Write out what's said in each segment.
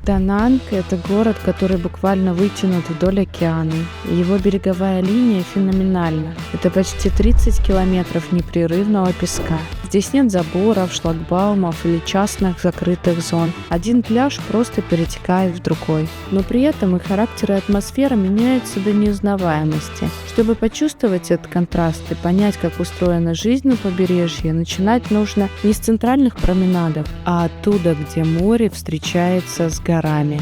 Дананг – это город, который буквально вытянут вдоль океана. Его береговая линия феноменальна. Это почти 30 километров непрерывного песка. Здесь нет заборов, шлагбаумов или частных закрытых зон. Один пляж просто перетекает в другой. Но при этом и характер и атмосфера меняются до неузнаваемости. Чтобы почувствовать этот контраст и понять, как устроена жизнь на побережье, начинать нужно не с центральных променадов, а оттуда, где море встречается с горами.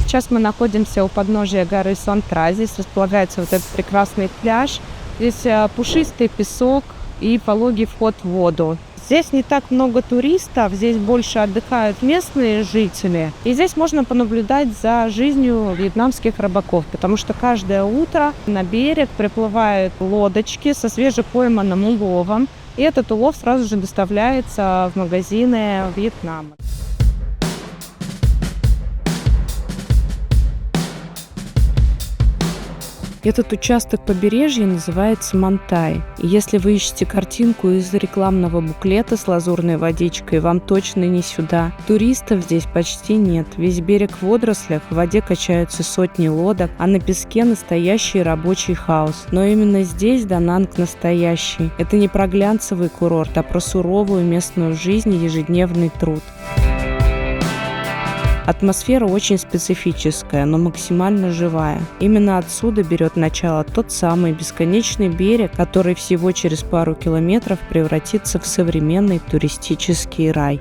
Сейчас мы находимся у подножия горы Сонтра. Здесь располагается вот этот прекрасный пляж. Здесь пушистый песок и пологий вход в воду. Здесь не так много туристов, здесь больше отдыхают местные жители. И здесь можно понаблюдать за жизнью вьетнамских рыбаков, потому что каждое утро на берег приплывают лодочки со свежепойманным уловом. И этот улов сразу же доставляется в магазины Вьетнама. Этот участок побережья называется Мантай. И если вы ищете картинку из рекламного буклета с лазурной водичкой, вам точно не сюда. Туристов здесь почти нет. Весь берег в водорослях, в воде качаются сотни лодок, а на песке настоящий рабочий хаос. Но именно здесь Дананг настоящий. Это не про глянцевый курорт, а про суровую местную жизнь и ежедневный труд. Атмосфера очень специфическая, но максимально живая. Именно отсюда берет начало тот самый бесконечный берег, который всего через пару километров превратится в современный туристический рай.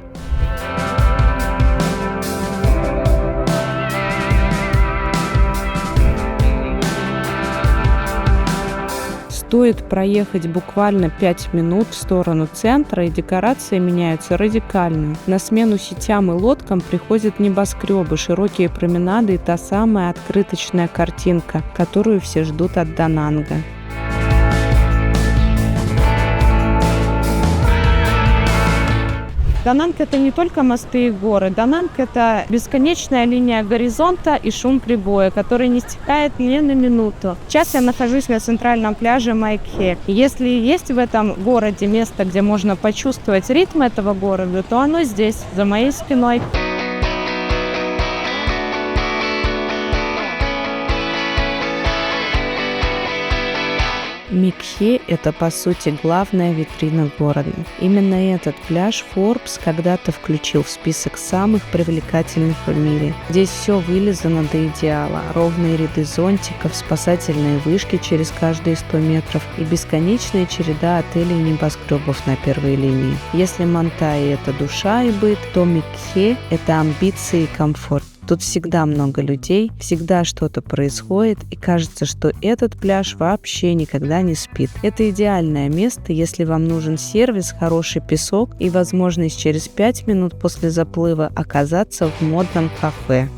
Стоит проехать буквально 5 минут в сторону центра, и декорации меняются радикально. На смену сетям и лодкам приходят небоскребы, широкие променады и та самая открыточная картинка, которую все ждут от Дананга. Дананг – это не только мосты и горы. Дананг – это бесконечная линия горизонта и шум прибоя, который не стихает ни на минуту. Сейчас я нахожусь на центральном пляже Май Кхе. Если есть в этом городе место, где можно почувствовать ритм этого города, то оно здесь, за моей спиной. Май Кхе – это, по сути, главная витрина города. Именно этот пляж Forbes когда-то включил в список самых привлекательных в мире. Здесь все вылизано до идеала. Ровные ряды зонтиков, спасательные вышки через каждые 100 метров и бесконечная череда отелей и небоскребов на первой линии. Если Мантай – это душа и быт, то Май Кхе – это амбиции и комфорт. Тут всегда много людей, всегда что-то происходит, и кажется, что этот пляж вообще никогда не спит. Это идеальное место, если вам нужен сервис, хороший песок и возможность через 5 минут после заплыва оказаться в модном кафе.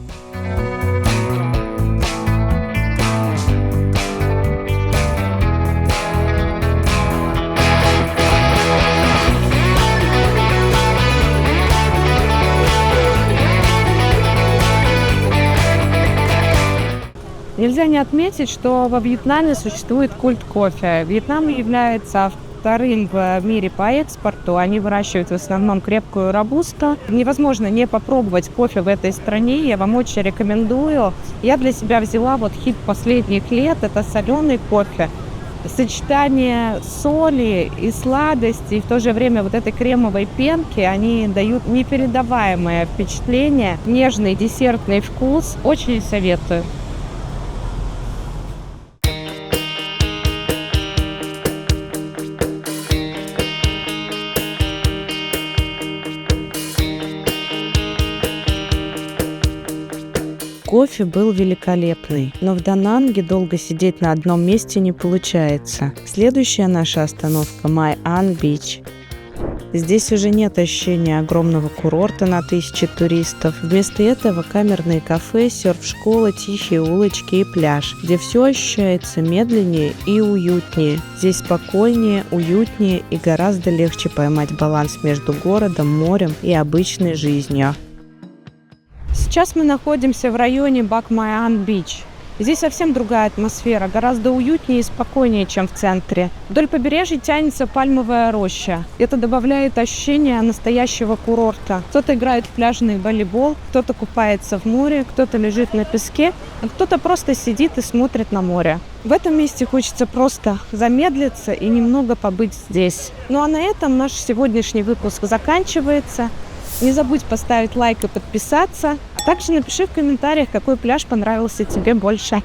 Нельзя не отметить, что во Вьетнаме существует культ кофе. Вьетнам является вторым в мире по экспорту. Они выращивают в основном крепкую робусту. Невозможно не попробовать кофе в этой стране. Я вам очень рекомендую. Я для себя взяла хит последних лет. Это соленый кофе. Сочетание соли и сладости, и в то же время этой кремовой пенки, они дают непередаваемое впечатление. Нежный десертный вкус. Очень советую. Кофе был великолепный, но в Дананге долго сидеть на одном месте не получается. Следующая наша остановка – Май Ан Бич. Здесь уже нет ощущения огромного курорта на тысячи туристов. Вместо этого камерные кафе, серф-школа, тихие улочки и пляж, где все ощущается медленнее и уютнее. Здесь спокойнее, уютнее и гораздо легче поймать баланс между городом, морем и обычной жизнью. Сейчас мы находимся в районе Бак Май Ан Бич. Здесь совсем другая атмосфера, гораздо уютнее и спокойнее, чем в центре. Вдоль побережья тянется пальмовая роща. Это добавляет ощущение настоящего курорта. Кто-то играет в пляжный волейбол, кто-то купается в море, кто-то лежит на песке, а кто-то просто сидит и смотрит на море. В этом месте хочется просто замедлиться и немного побыть здесь. Ну а на этом наш сегодняшний выпуск заканчивается. Не забудь поставить лайк и подписаться. А также напиши в комментариях, какой пляж понравился тебе больше.